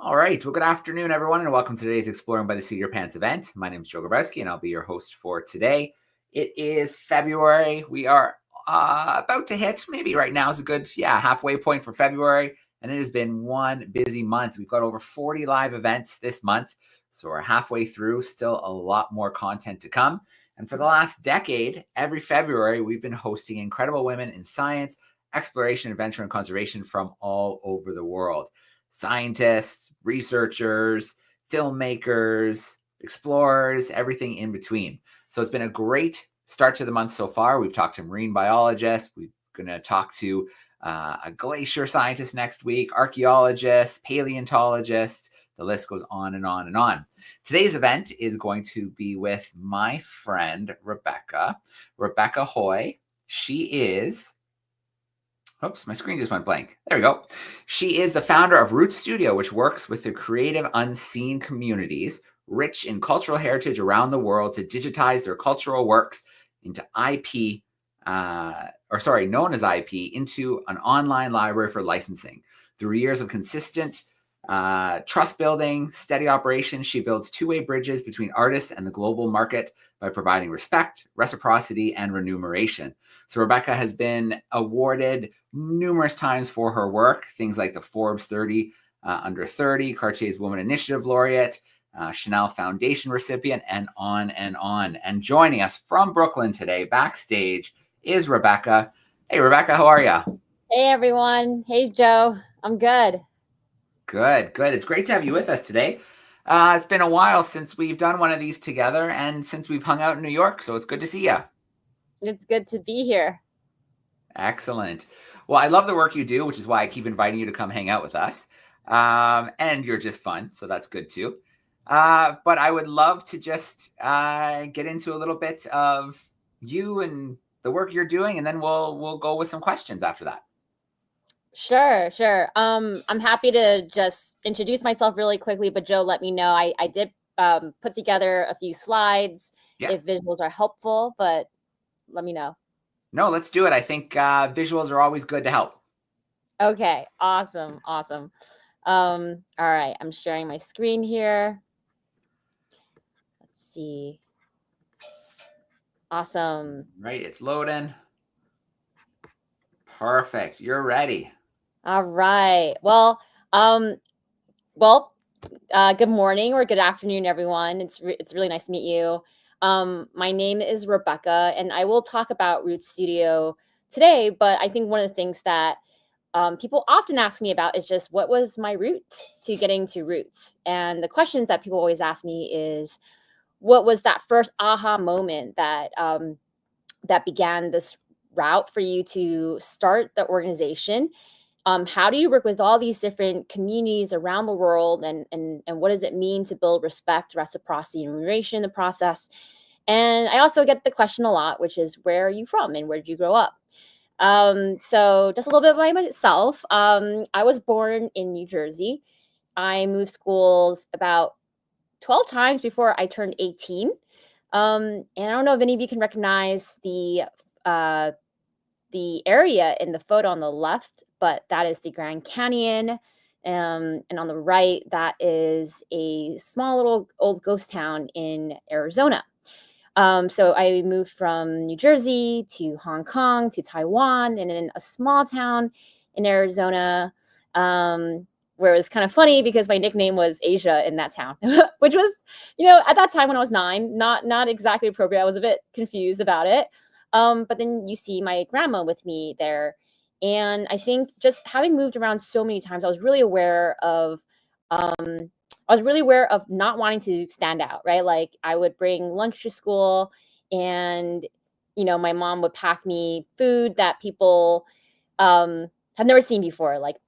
All right. Well, good afternoon, everyone, and welcome to today's Exploring by the Seat of Your Pants event. My name is Joe Grabowski, and I'll be your host for today. It is February. We are about to hit, maybe right now is a good, halfway point for February, and it has been one busy month. We've got over 40 live events this month, so we're halfway through, still a lot more content to come. And for the last decade, every February, we've been hosting incredible women in science, exploration, adventure, and conservation from all over the world. Scientists, researchers, filmmakers, explorers, everything in between. So it's been a great start to the month so far. We've talked to marine biologists. We're going to talk to a glacier scientist next week, archaeologists, paleontologists. The list goes on and on and on. Today's event is going to be with my friend, Rebecca Hoy. She is... Oops, my screen just went blank. There we go. She is the founder of Root Studio, which works with the creative unseen communities rich in cultural heritage around the world to digitize their cultural works into known as IP, into an online library for licensing. Through years of consistent trust building, steady operation, she builds two-way bridges between artists and the global market by providing respect, reciprocity, and remuneration. So Rebecca has been awarded numerous times for her work, things like the Forbes 30 under 30, Cartier's Women Initiative Laureate, Chanel Foundation recipient, and on and on. And joining us from Brooklyn today, backstage, is Rebecca. Hey, Rebecca, how are you? Hey, everyone. Hey, Joe. I'm good. Good. It's great to have you with us today. It's been a while since we've done one of these together and since we've hung out in New York, so it's good to see you. It's good to be here. Excellent. Well, I love the work you do, which is why I keep inviting you to come hang out with us. And you're just fun, so that's good too. But I would love to just get into a little bit of you and the work you're doing, and then we'll go with some questions after that. Sure. I'm happy to just introduce myself really quickly, but Joe, let me know. I did put together a few slides if visuals are helpful, but let me know. No, let's do it. I think visuals are always good to help. Okay, awesome. All right, I'm sharing my screen here. Let's see. Awesome. Right, it's loading. Perfect. You're ready. All right. Well, good morning or good afternoon, everyone. It's really nice to meet you. My name is Rebecca, and I will talk about Root Studio today. But I think one of the things that people often ask me about is just what was my route to getting to Roots. And the questions that people always ask me is, what was that first aha moment that that began this route for you to start the organization? How do you work with all these different communities around the world, and what does it mean to build respect, reciprocity, and remuneration in the process? And I also get the question a lot, which is, where are you from and where did you grow up? So just a little bit about myself. I was born in New Jersey. I moved schools about 12 times before I turned 18. And I don't know if any of you can recognize the area in the photo on the left, but that is the Grand Canyon. And on the right, that is a small little old ghost town in Arizona. So I moved from New Jersey to Hong Kong to Taiwan, and in a small town in Arizona, where it was kind of funny because my nickname was Asia in that town, which was, at that time when I was 9, not exactly appropriate. I was a bit confused about it. But then you see my grandma with me there. And I think just having moved around so many times, I was really aware of not wanting to stand out, right? Like I would bring lunch to school and, my mom would pack me food that people have never seen before, like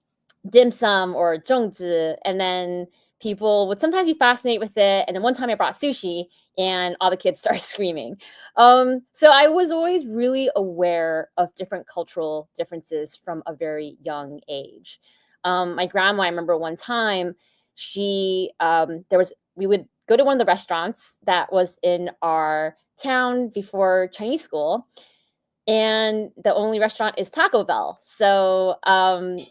dim sum or zhongzi, and then people would sometimes be fascinated with it. And then one time I brought sushi and all the kids started screaming. So I was always really aware of different cultural differences from a very young age. My grandma, I remember one time, we would go to one of the restaurants that was in our town before Chinese school. and the only restaurant is Taco Bell. So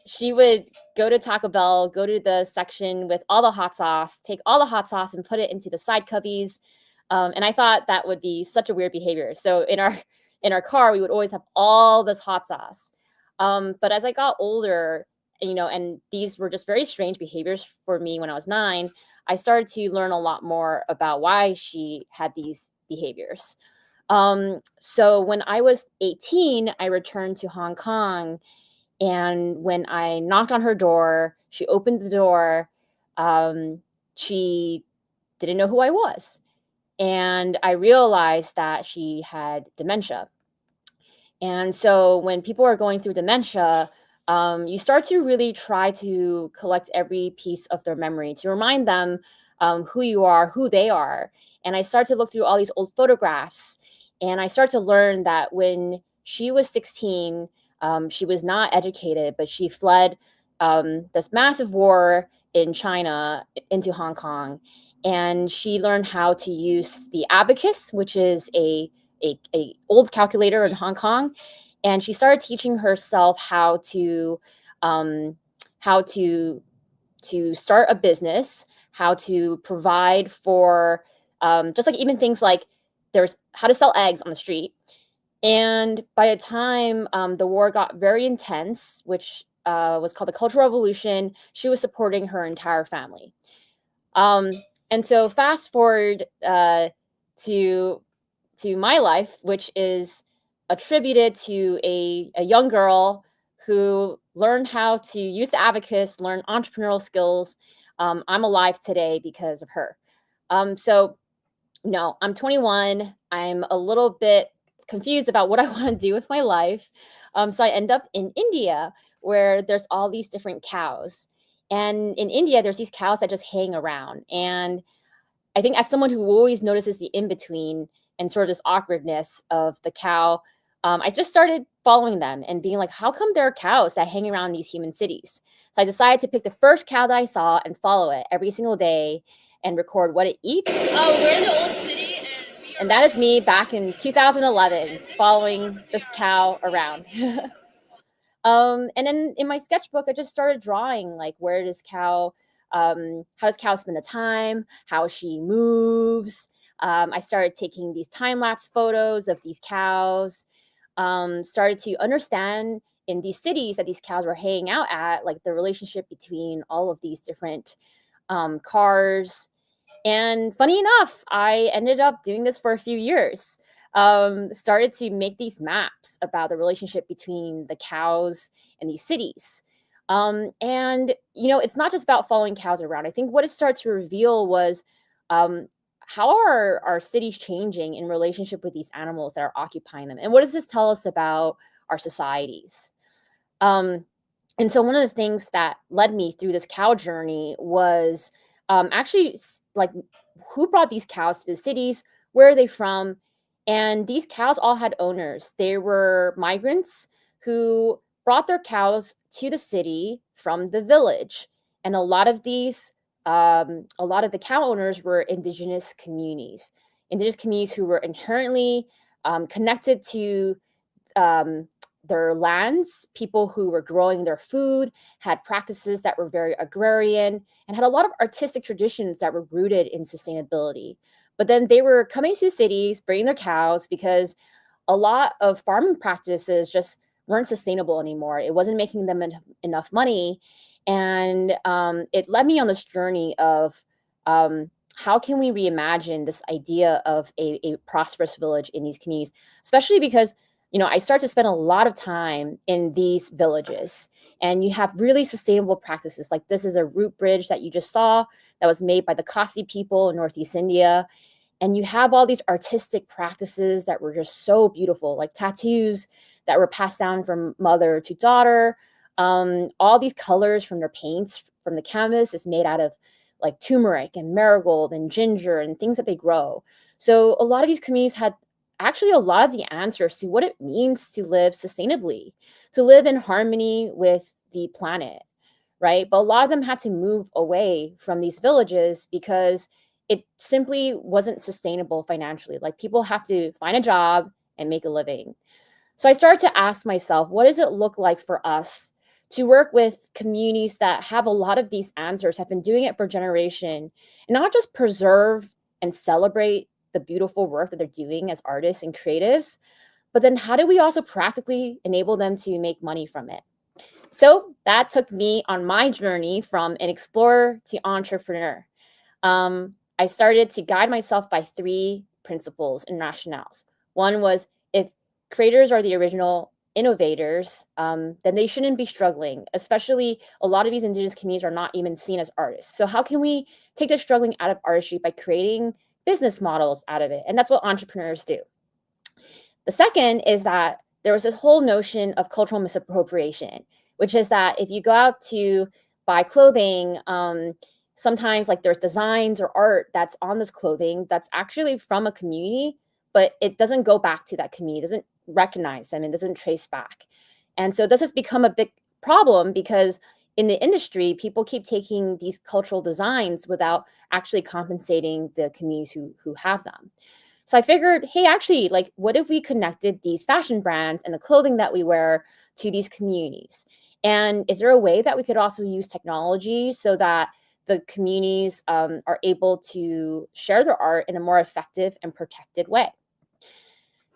she would go to Taco Bell, go to the section with all the hot sauce, take all the hot sauce and put it into the side cubbies. And I thought that would be such a weird behavior. So in our car, we would always have all this hot sauce. But as I got older, and these were just very strange behaviors for me when I was 9, I started to learn a lot more about why she had these behaviors. So when I was 18, I returned to Hong Kong. And when I knocked on her door, she opened the door. She didn't know who I was. And I realized that she had dementia. And so when people are going through dementia, you start to really try to collect every piece of their memory to remind them who you are, who they are. And I start to look through all these old photographs, and I start to learn that when she was 16, she was not educated, but she fled this massive war in China into Hong Kong. And she learned how to use the abacus, which is a old calculator in Hong Kong, and she started teaching herself um, how to start a business, how to provide for just like even things like there's how to sell eggs on the street. And by the time the war got very intense, which was called the Cultural Revolution, she was supporting her entire family. Um, and so fast forward to my life, which is attributed to a young girl who learned how to use the abacus, learn entrepreneurial skills. I'm alive today because of her. So no, I'm 21. I'm a little bit confused about what I want to do with my life. So I end up in India, where there's all these different cows. And in India, there's these cows that just hang around. And I think as someone who always notices the in between and sort of this awkwardness of the cow, I just started following them and being like, how come there are cows that hang around these human cities? So I decided to pick the first cow that I saw and follow it every single day and record what it eats. Oh, we're in the old city, And that is me back in 2011 following this cow around. And then in my sketchbook, I just started drawing like how does cow spend the time, how she moves. I started taking these time lapse photos of these cows. Started to understand in these cities that these cows were hanging out at, like the relationship between all of these different cars. And funny enough, I ended up doing this for a few years. Started to make these maps about the relationship between the cows and these cities. And it's not just about following cows around. I think what it started to reveal was how are our cities changing in relationship with these animals that are occupying them, and what does this tell us about our societies? Um, and so one of the things that led me through this cow journey was actually like who brought these cows to the cities, where are they from? And these cows all had owners. They were migrants who brought their cows to the city from the village. And a lot of the cow owners were indigenous communities who were inherently connected to um, their lands, people who were growing their food, had practices that were very agrarian, and had a lot of artistic traditions that were rooted in sustainability. But then they were coming to cities, bringing their cows because a lot of farming practices just weren't sustainable anymore. It wasn't making them enough money. And it led me on this journey of how can we reimagine this idea of a prosperous village in these communities, especially because I start to spend a lot of time in these villages, and you have really sustainable practices. Like this is a root bridge that you just saw that was made by the Khasi people in Northeast India. And you have all these artistic practices that were just so beautiful, like tattoos that were passed down from mother to daughter. All these colors from their paints from the canvas is made out of like turmeric and marigold and ginger and things that they grow. So a lot of these communities had actually a lot of the answers to what it means to live sustainably, to live in harmony with the planet, right? But a lot of them had to move away from these villages because it simply wasn't sustainable financially. Like people have to find a job and make a living. So I started to ask myself, what does it look like for us to work with communities that have a lot of these answers, have been doing it for generation, and not just preserve and celebrate the beautiful work that they're doing as artists and creatives, but then how do we also practically enable them to make money from it? So that took me on my journey from an explorer to entrepreneur. I started to guide myself by three principles and rationales. One was, if creators are the original innovators, then they shouldn't be struggling. Especially a lot of these indigenous communities are not even seen as artists. So how can we take the struggling out of artistry by creating business models out of it? And that's what entrepreneurs do. The second is that there was this whole notion of cultural misappropriation, which is that if you go out to buy clothing, sometimes like there's designs or art that's on this clothing that's actually from a community, but it doesn't go back to that community, doesn't recognize them, and doesn't trace back. And so this has become a big problem because in the industry, people keep taking these cultural designs without actually compensating the communities who have them. So I figured, hey, actually, like, what if we connected these fashion brands and the clothing that we wear to these communities? And is there a way that we could also use technology so that the communities are able to share their art in a more effective and protected way?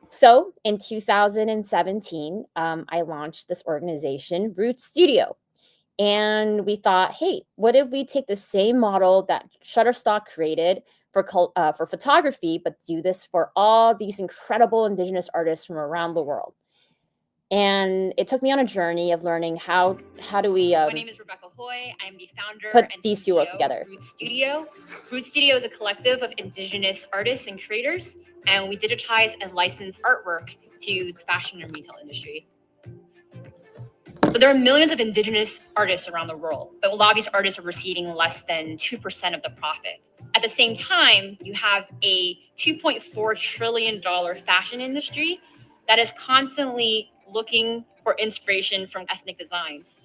So in 2017, I launched this organization, Root Studio. And we thought, hey, what if we take the same model that Shutterstock created for photography, but do this for all these incredible indigenous artists from around the world? And it took me on a journey of learning how do we My name is Rebecca Hoy. I'm the founder put and these two CEO worlds together. of Root Studio. Root Studio is a collective of indigenous artists and creators, and we digitize and license artwork to the fashion and retail industry. So there are millions of indigenous artists around the world, but a lot of these artists are receiving less than 2% of the profit. At the same time, you have a $2.4 trillion fashion industry that is constantly looking for inspiration from ethnic designs.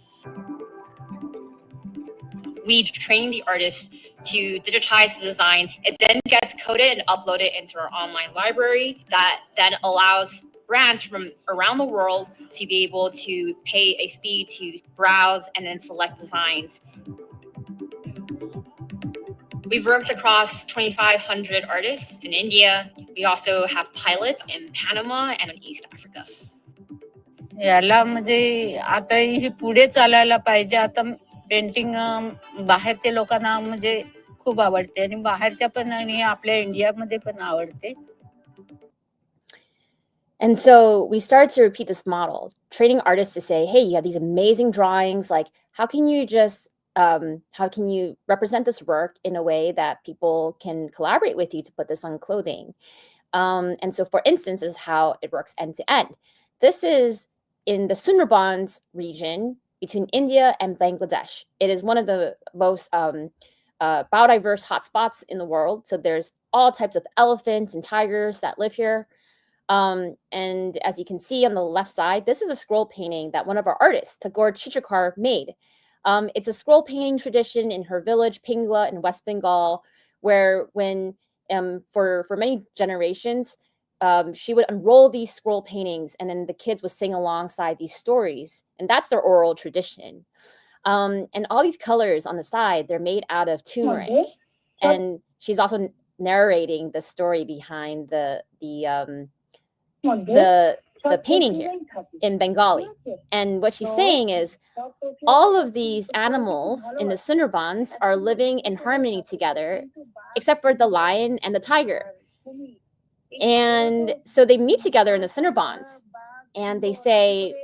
We train the artists to digitize the designs. It then gets coded and uploaded into our online library that then allows brands from around the world to be able to pay a fee to browse and then select designs. We've worked across 2,500 artists in India. We also have pilots in Panama and in East Africa. याला म्हणजे आता ही पुढे चालायला पाहिजे. आता painting बाहेरच्या लोकांना म्हणजे खूप आवडते आणि बाहेरच्या पण आणि आपल्या इंडियामध्ये पण आवडते. And so we started to repeat this model, training artists to say, hey, you have these amazing drawings. Like, how can you represent this work in a way that people can collaborate with you to put this on clothing? And so, for instance, this is how it works end to end. This is in the Sundarbans region between India and Bangladesh. It is one of the most biodiverse hotspots in the world. So there's all types of elephants and tigers that live here. And as you can see on the left side, this is a scroll painting that one of our artists, Tagore Chichikar, made. It's a scroll painting tradition in her village, Pingla, in West Bengal, where when for many generations, she would unroll these scroll paintings, and then the kids would sing alongside these stories, and that's their oral tradition. And all these colors on the side, they're made out of turmeric, and she's also narrating the story behind the painting here in Bengali. And what she's saying is all of these animals in the Sundarbans are living in harmony together, except for the lion and the tiger. And so they meet together in the Sundarbans and they say,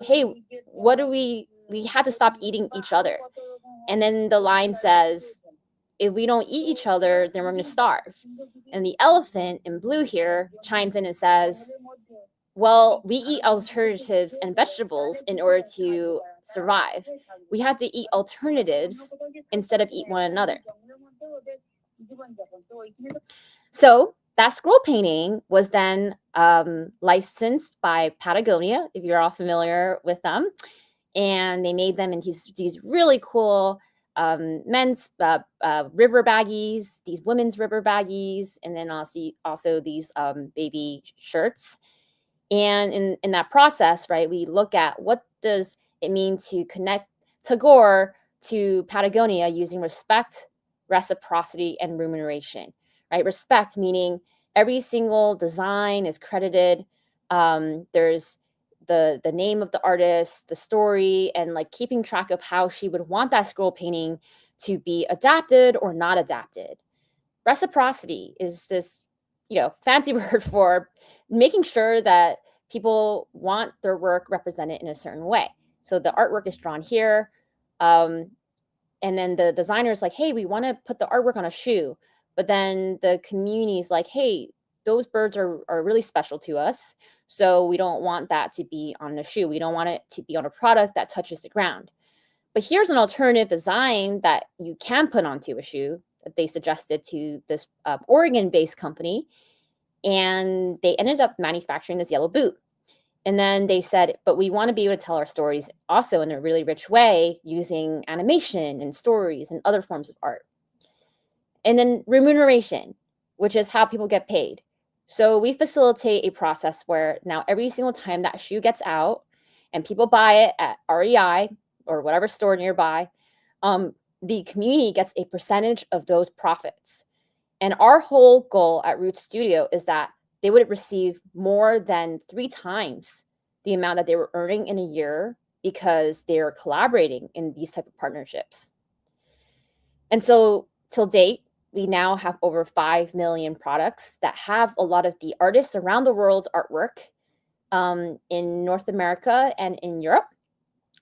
hey, we have to stop eating each other. And then the lion says, if we don't eat each other, then we're going to starve. And the elephant in blue here chimes in and says, well, we eat alternatives and vegetables in order to survive. We have to eat alternatives instead of eat one another. So that scroll painting was then licensed by Patagonia, if you're all familiar with them. And they made them in these really cool men's river baggies, these women's river baggies, and then also these baby shirts. And in that process, right, we look at what does it mean to connect Tagore to Patagonia using respect, reciprocity, and remuneration, right? Respect meaning every single design is credited. There's the name of the artist, the story, and like keeping track of how she would want that scroll painting to be adapted or not adapted. Reciprocity is this, fancy word for making sure that people want their work represented in a certain way. So the artwork is drawn here. And then the designer's like, hey, we want to put the artwork on a shoe. But then the community's like, hey, those birds are really special to us. So we don't want that to be on a shoe. We don't want it to be on a product that touches the ground. But here's an alternative design that you can put onto a shoe that they suggested to this Oregon-based company. And they ended up manufacturing this yellow boot. And then they said, but we want to be able to tell our stories also in a really rich way using animation and stories and other forms of art. And then remuneration, which is how people get paid. So we facilitate a process where now every single time that shoe gets out and people buy it at REI or whatever store nearby, the community gets a percentage of those profits. And our whole goal at Root Studio is that they would receive more than 3 times the amount that they were earning in a year because they're collaborating in these type of partnerships. And so till date, we now have over 5 million products that have a lot of the artists around the world's artwork in North America and in Europe.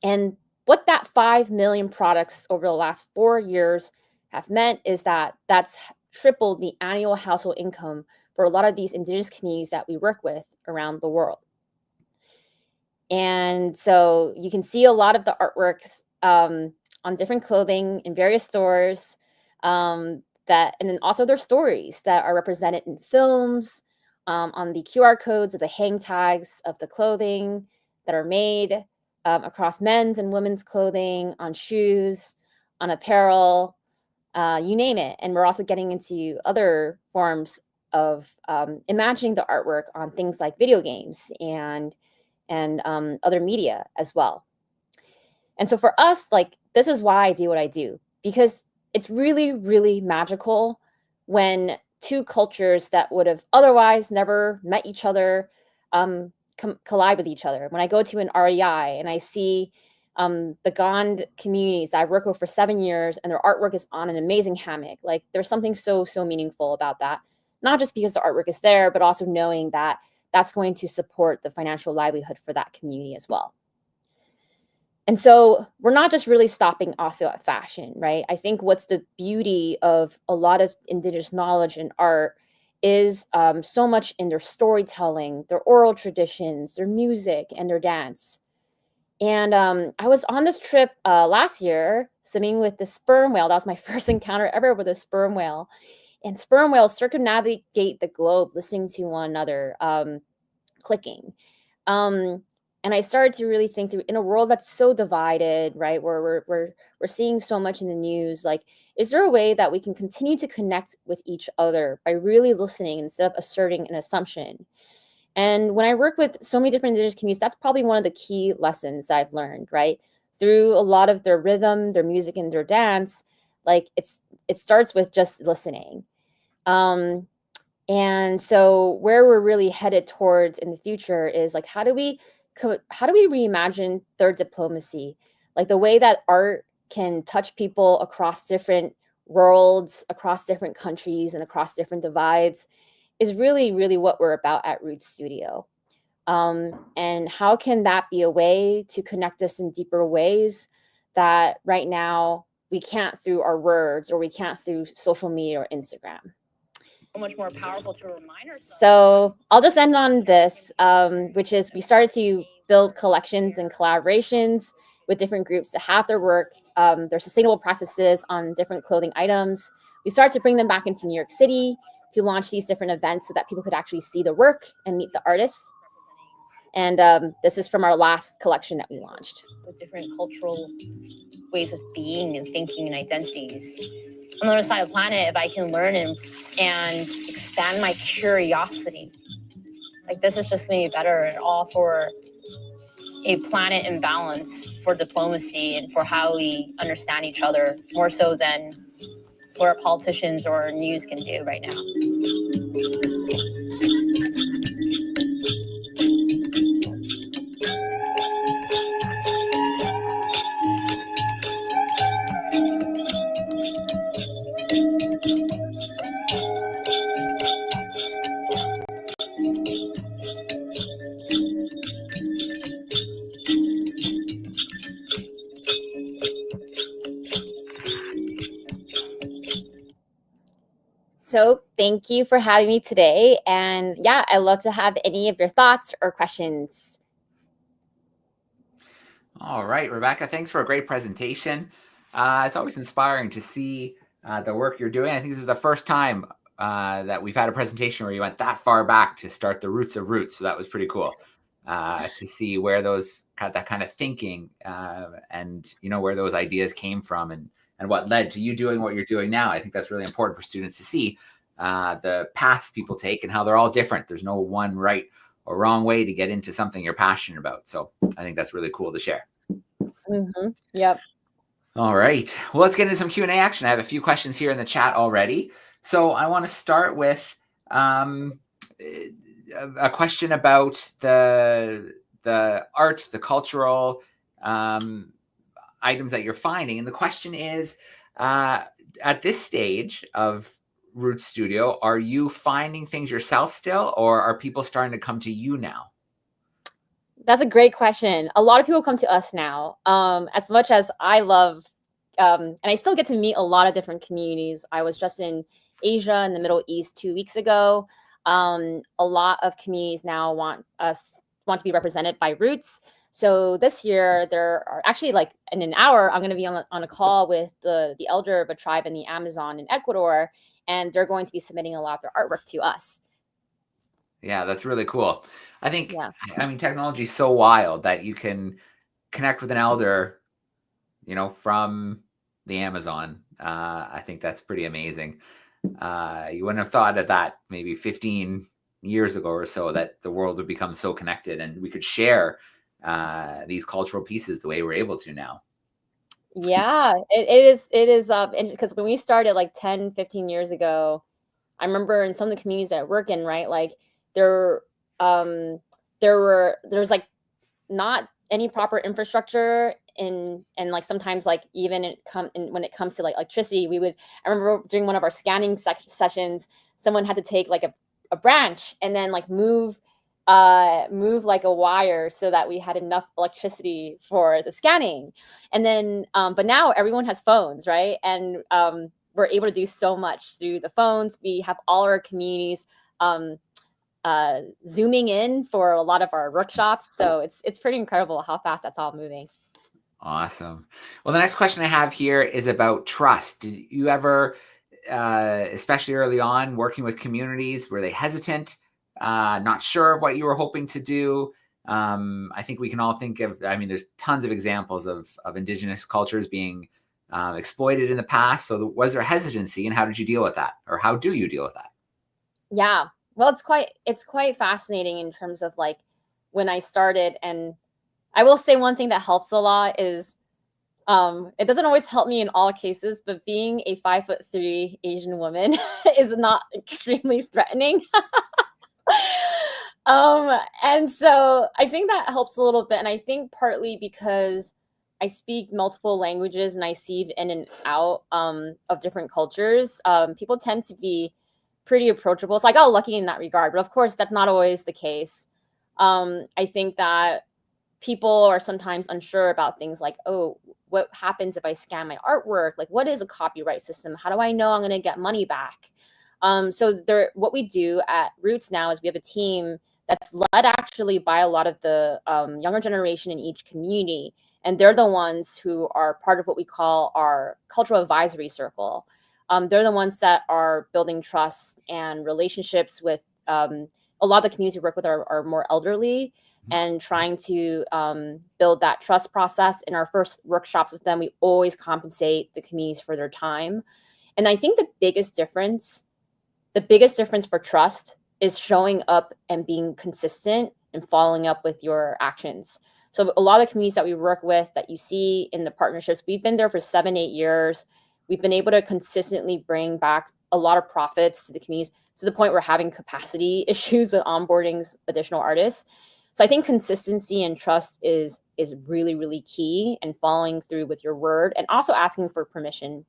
And what that 5 million products over the last 4 years have meant is that that's tripled the annual household income for a lot of these indigenous communities that we work with around the world. And so you can see a lot of the artworks on different clothing in various stores, and then also their stories that are represented in films, on the QR codes of the hang tags of the clothing that are made across men's and women's clothing, on shoes, on apparel, you name it. And we're also getting into other forms of imagining the artwork on things like video games and other media as well. And so for us, like, this is why I do what I do, because it's really, really magical when 2 cultures that would have otherwise never met each other collide with each other. When I go to an REI and I see the Gond communities that I worked with for 7 years and their artwork is on an amazing hammock, like there's something so meaningful about that. Not just because the artwork is there, but also knowing that that's going to support the financial livelihood for that community as well. And so we're not just really stopping also at fashion, right? I think what's the beauty of a lot of indigenous knowledge and art is so much in their storytelling, their oral traditions, their music, and their dance. And I was on this trip last year swimming with the sperm whale. That was my first encounter ever with a sperm whale. And sperm whales circumnavigate the globe listening to one another, clicking. And I started to really think through, in a world that's so divided, right, where we're seeing so much in the news, like, is there a way that we can continue to connect with each other by really listening instead of asserting an assumption? And when I work with so many different indigenous communities, that's probably one of the key lessons I've learned, right? Through a lot of their rhythm, their music, and their dance, like it starts with just listening. And so where we're really headed towards in the future is like, how do we reimagine third diplomacy? Like the way that art can touch people across different worlds, across different countries, and across different divides is really, really what we're about at Root Studio. And how can that be a way to connect us in deeper ways that right now we can't through our words, or we can't through social media or Instagram? So much more powerful to remind ourselves. So I'll just end on this, which is we started to build collections and collaborations with different groups to have their work, their sustainable practices on different clothing items. We started to bring them back into New York City to launch these different events so that people could actually see the work and meet the artists. And this is from our last collection that we launched. With different cultural ways of being and thinking and identities. On the other side of the planet, if I can learn and expand my curiosity, Like, this is just going to be better, and all for a planet in balance, for diplomacy, and for how we understand each other, more so than what our politicians or news can do right now. So thank you for having me today. And yeah, I'd love to have any of your thoughts or questions. All right, Rebecca, thanks for a great presentation. It's always inspiring to see the work you're doing. I think this is the first time that we've had a presentation where you went that far back to start the roots of roots. So that was pretty cool to see where that kind of thinking and where those ideas came from and what led to you doing what you're doing now. I think that's really important for students to see the paths people take and how they're all different. There's no one right or wrong way to get into something you're passionate about. So I think that's really cool to share. Yep. All right. Well, let's get into some Q&A action. I have a few questions here in the chat already. So I want to start with a question about the art, the cultural items that you're finding. And the question is, at this stage of Root Studio, are you finding things yourself still, or are people starting to come to you now? That's a great question. A lot of people come to us now. As much as I love, and I still get to meet a lot of different communities. I was just in Asia and the Middle East 2 weeks ago. A lot of communities now want to be represented by Roots. So this year, there are actually, like, in an hour, I'm going to be on a call with the elder of a tribe in the Amazon in Ecuador, and they're going to be submitting a lot of their artwork to us. Yeah, that's really cool. I think, I mean, technology is so wild that you can connect with an elder, from the Amazon. I think that's pretty amazing. You wouldn't have thought of that maybe 15 years ago or so, that the world would become so connected and we could share these cultural pieces the way we're able to now. Yeah, it is because when we started like 10, 15 years ago, I remember in some of the communities that I work in, right, like there's like not any proper infrastructure and like sometimes like even when it comes to like electricity, I remember during one of our scanning sessions, someone had to take like a branch and then like move like a wire so that we had enough electricity for the scanning. And then but now everyone has phones, right? And we're able to do so much through the phones. We have all our communities zooming in for a lot of our workshops. So it's pretty incredible how fast that's all moving. Awesome. Well, the next question I have here is about trust. Did you ever, especially early on, working with communities, were they hesitant, not sure of what you were hoping to do? I think we can all think of, there's tons of examples of Indigenous cultures being exploited in the past. So was there hesitancy, and how did you deal with that? Or how do you deal with that? Yeah, well, it's quite fascinating in terms of like when I started. And I will say one thing that helps a lot is it doesn't always help me in all cases, but being a 5'3" Asian woman is not extremely threatening. And so I think that helps a little bit. And I think partly because I speak multiple languages and I see in and out of different cultures, people tend to be pretty approachable. So I got lucky in that regard, but of course that's not always the case. I think that people are sometimes unsure about things like, oh, what happens if I scan my artwork? Like, what is a copyright system? How do I know I'm going to get money back? So what we do at Roots now is we have a team that's led actually by a lot of the younger generation in each community. And they're the ones who are part of what we call our cultural advisory circle. They're the ones that are building trust and relationships with a lot of the communities we work with are more elderly, and trying to build that trust process. In our first workshops with them, we always compensate the communities for their time. And I think the biggest difference for trust is showing up and being consistent and following up with your actions. So a lot of communities that we work with that you see in the partnerships, we've been there for 7-8 years. We've been able to consistently bring back a lot of profits to the communities, to the point we're having capacity issues with onboarding additional artists. So I think consistency and trust is really, really key, and following through with your word, and also asking for permission.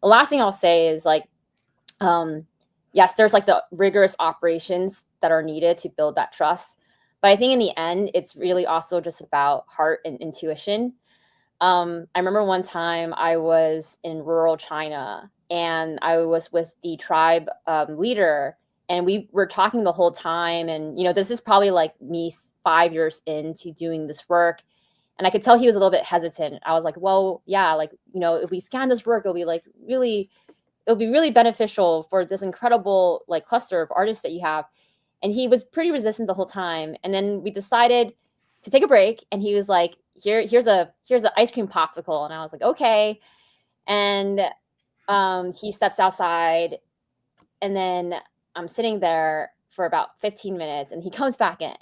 The last thing I'll say is like, yes, there's like the rigorous operations that are needed to build that trust. But I think in the end, it's really also just about heart and intuition. I remember one time I was in rural China, and I was with the tribe leader, and we were talking the whole time. And, this is probably like me 5 years into doing this work. And I could tell he was a little bit hesitant. I was like, well, yeah, like, if we scan this work, it'll be really beneficial for this incredible like cluster of artists that you have. And he was pretty resistant the whole time. And then we decided to take a break, and he was like, here's an ice cream popsicle. And I was like, okay. And he steps outside, and then I'm sitting there for about 15 minutes, and he comes back in,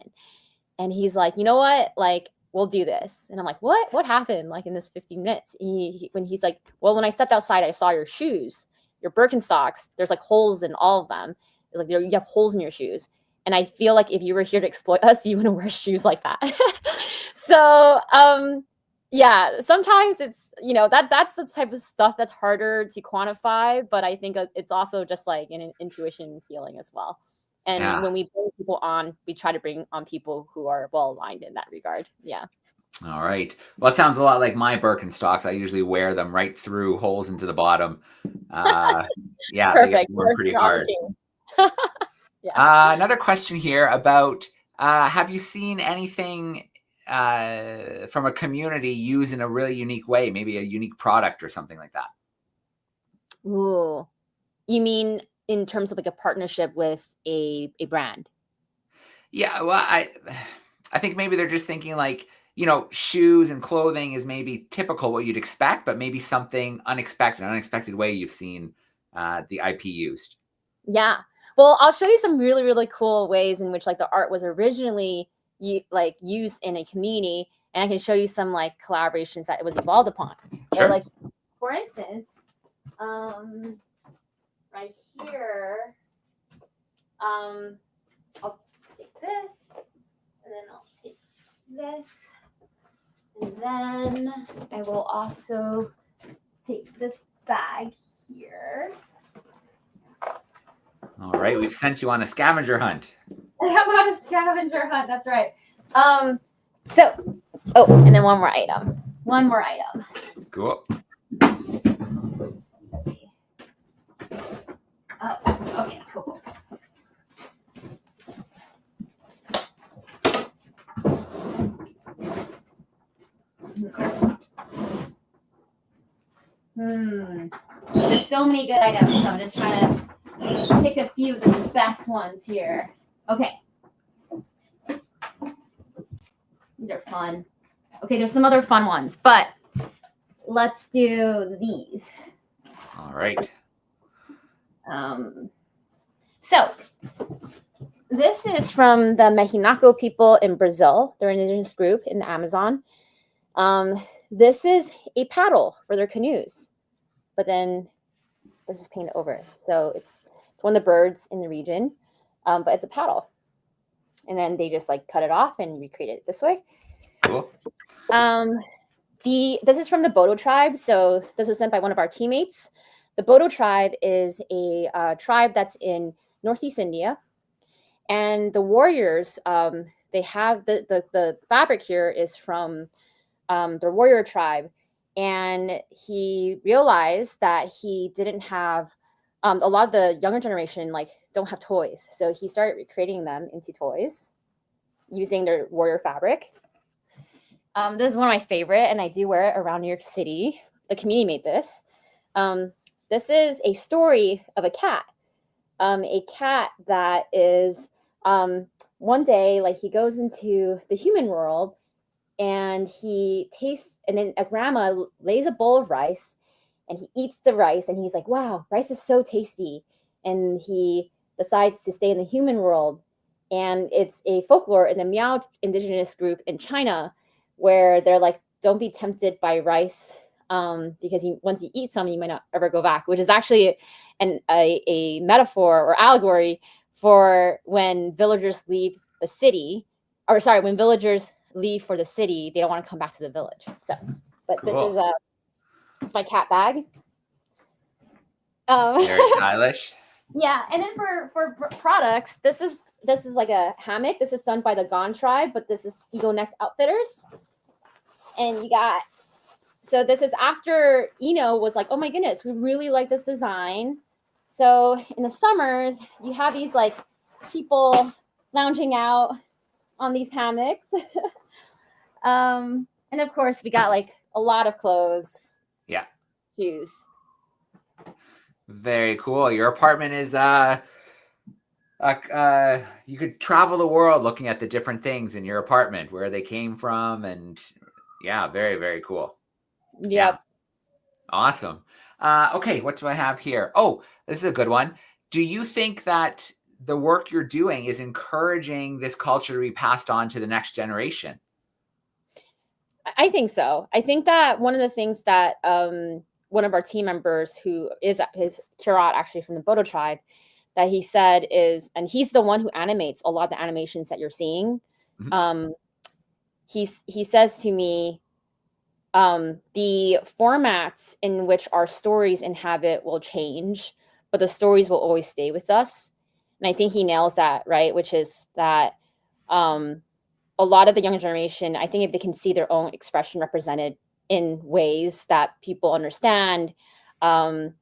and he's like, you know what? Like, we'll do this. And I'm like, what happened? Like in this 15 minutes? When he's like, well, when I stepped outside, I saw your shoes, your Birkenstocks. There's like holes in all of them. It's like, you have holes in your shoes. And I feel like if you were here to exploit us, you wouldn't wear shoes like that. So, yeah, sometimes it's, that's the type of stuff that's harder to quantify, but I think it's also just like an intuition feeling as well. And when we bring people on, we try to bring on people who are well aligned in that regard. Yeah. All right. Well, it sounds a lot like my Birkenstocks. I usually wear them right through holes into the bottom. Yeah, Perfect. They get worn pretty hard. Yeah. Another question here about, have you seen anything from a community used in a really unique way, maybe a unique product or something like that? Ooh, you mean in terms of like a partnership with a brand? Yeah, well, I think maybe they're just thinking like, shoes and clothing is maybe typical what you'd expect, but maybe something unexpected way you've seen the IP used. Yeah. Well, I'll show you some really, really cool ways in which like the art was originally used in a community, and I can show you some like collaborations that it was evolved upon. Sure. So, like, for instance, right here, I'll take this, and then I'll take this, and then I will also take this bag here. All right, we've sent you on a scavenger hunt. I'm on a scavenger hunt. That's right. And then one more item. Cool. Let's see. Oh, okay, cool. There's so many good items, so I'm just trying to pick a few of the best ones here. Okay. These are fun. Okay, there's some other fun ones, but let's do these. All right. So this is from the Mexinaco people in Brazil. They're an indigenous group in the Amazon. This is a paddle for their canoes, but then this is painted over. So it's one of the birds in the region, but it's a paddle. And then they just like cut it off and recreate it this way. Cool. This is from the Bodo tribe. So this was sent by one of our teammates. The Bodo tribe is a tribe that's in Northeast India. And the warriors, they have the fabric here is from the warrior tribe. And he realized that he didn't have, a lot of the younger generation don't have toys. So he started recreating them into toys using their warrior fabric. This is one of my favorite, and I do wear it around New York City. The community made this. This is a story of a cat that is one day, he goes into the human world and he tastes, and then a grandma lays a bowl of rice and he eats the rice and he's like, wow, rice is so tasty. And he decides to stay in the human world. And it's a folklore in the Miao indigenous group in China where they're like, don't be tempted by rice, because once you eat some, you might not ever go back, which is actually a metaphor or allegory for when villagers leave the city, or sorry, when villagers leave for the city, they don't want to come back to the village. So, but Cool. this is it's my cat bag. Very stylish. Yeah, and then for products, this is like a hammock. This is done by the Gon tribe, but this is Eagle Nest Outfitters. And you got, so this is after Eno was like, oh my goodness, we really like this design. So in the summers, you have these like people lounging out on these hammocks. And of course, we got like a lot of clothes. Yeah. Shoes. Very cool. Your apartment is you could travel the world looking at the different things in your apartment, where they came from, and yeah, very, very cool. Yep. Yeah. Awesome. Okay, what do I have here? Oh, this is a good one. Do you think that the work you're doing is encouraging this culture to be passed on to the next generation? I think so. I think that one of the things that one of our team members, who is his Kirat, actually from the Bodo tribe, that he said is, and he's the one who animates a lot of the animations that you're seeing. Mhm. He says to me, the formats in which our stories inhabit will change, but the stories will always stay with us. And I think he nails that, right? Which is that a lot of the younger generation, I think if they can see their own expression represented in ways that people understand and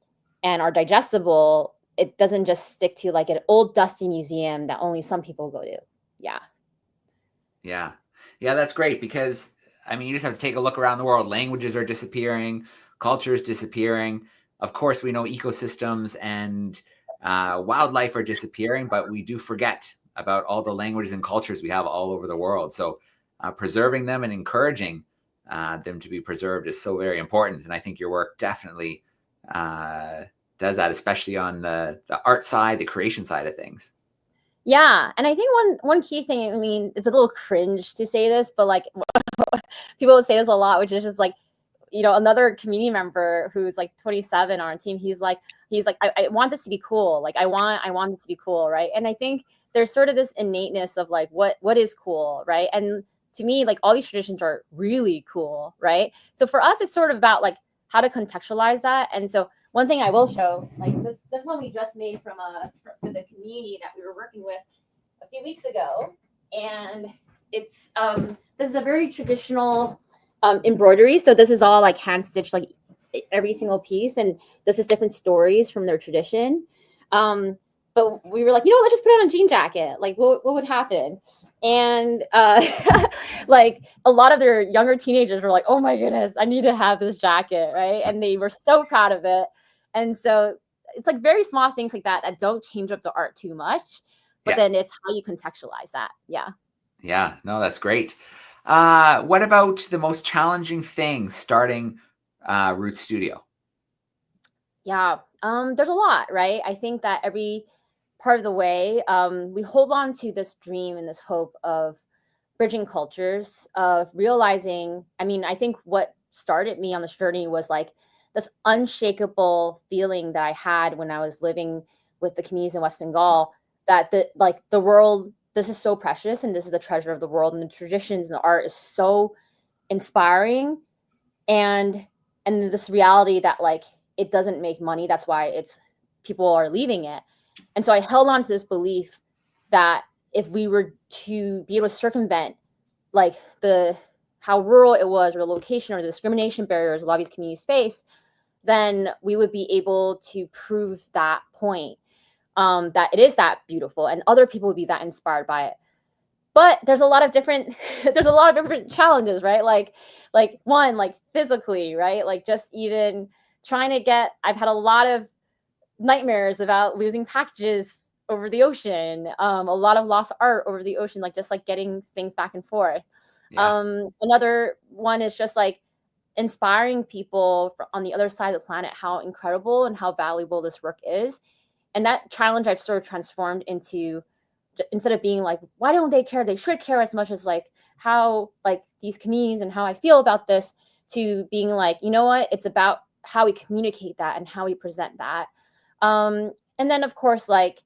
are digestible, it doesn't just stick to like an old dusty museum that only some people go to. Yeah. Yeah. Yeah, that's great, because I mean, you just have to take a look around the world. Languages are disappearing, cultures disappearing. Of course, we know ecosystems and wildlife are disappearing, but we do forget about all the languages and cultures we have all over the world. So preserving them and encouraging them to be preserved is so very important. And I think your work definitely does that, especially on the art side, the creation side of things. Yeah, and I think one key thing, I mean, it's a little cringe to say this, but like people say this a lot, which is just like, you know, another community member who's like 27 on our team, he's like, I want this to be cool. Like I want this to be cool, right? And I think there's sort of this innateness of like what is cool, right? And to me, like all these traditions are really cool, right? So for us, it's sort of about like how to contextualize that. And so one thing I will show, like this one we just made from the community that we were working with a few weeks ago, and it's this is a very traditional embroidery. So this is all like hand stitched, like every single piece, and this is different stories from their tradition. But we were like, you know what, let's just put it on a jean jacket. Like, what would happen? And like a lot of their younger teenagers were like, oh my goodness, I need to have this jacket, right? And they were so proud of it. And so it's like very small things like that that don't change up the art too much, but then it's how you contextualize that. Yeah. Yeah, no, that's great. What about the most challenging thing starting Root Studio? Yeah, there's a lot, right? I think that every part of the way, we hold on to this dream and this hope of bridging cultures, of realizing, I mean, I think what started me on this journey was like this unshakable feeling that I had when I was living with the communities in West Bengal, that the world, this is so precious and this is the treasure of the world, and the traditions and the art is so inspiring, and this reality that like it doesn't make money, that's why it's people are leaving it. And so I held on to this belief that if we were to be able to circumvent like how rural it was, or the location, or the discrimination barriers a lot of these communities face, then we would be able to prove that point, that it is that beautiful and other people would be that inspired by it. But there's a lot of different challenges, right? Like one, like physically, right? Like just even trying to I've had a lot of nightmares about losing packages over the ocean, a lot of lost art over the ocean, like just like getting things back and forth. Yeah. Another one is just like inspiring people on the other side of the planet how incredible and how valuable this work is, And that challenge I've sort of transformed into, instead of being like, why don't they care? They should care, as much as like how like these communities and how I feel about this, to being like, you know what, it's about how we communicate that and how we present that. And then of course, like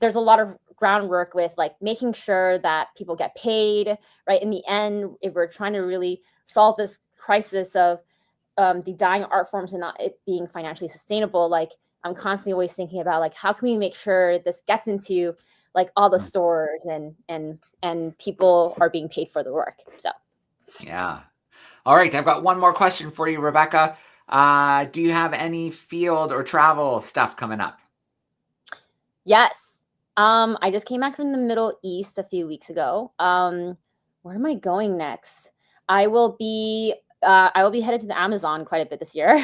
there's a lot of groundwork with like making sure that people get paid, right? In the end, if we're trying to really solve this crisis of the dying art forms and not it being financially sustainable, like I'm constantly always thinking about like, how can we make sure this gets into like all the stores and people are being paid for the work. So Yeah. All right. I've got one more question for you, Rebecca. Do you have any field or travel stuff coming up? yes. I just came back from the Middle East a few weeks ago. Where am I going next? I will be headed to the Amazon quite a bit this year.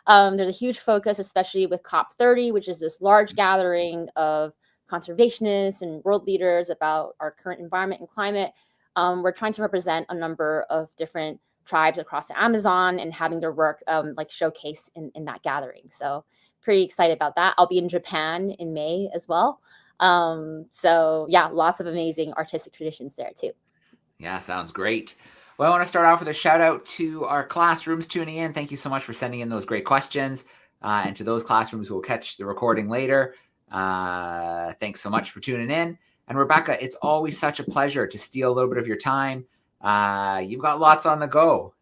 There's a huge focus, especially with COP30, which is this large gathering of conservationists and world leaders about our current environment and climate. We're trying to represent a number of different tribes across the Amazon and having their work like showcased in that gathering. So pretty excited about that. I'll be in Japan in May as well. So yeah, lots of amazing artistic traditions there too. Yeah, sounds great. Well, I want to start off with a shout out to our classrooms tuning in. Thank you so much for sending in those great questions. And to those classrooms who will catch the recording later, thanks so much for tuning in. And Rebecca, it's always such a pleasure to steal a little bit of your time. You've got lots on the go.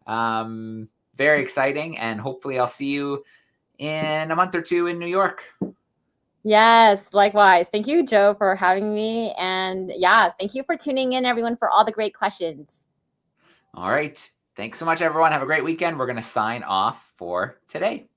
Very exciting. And hopefully I'll see you in a month or two in New York. Yes, likewise. Thank you, Joe, for having me. And yeah, thank you for tuning in, everyone, for all the great questions. All right. Thanks so much, everyone. Have a great weekend. We're going to sign off for today.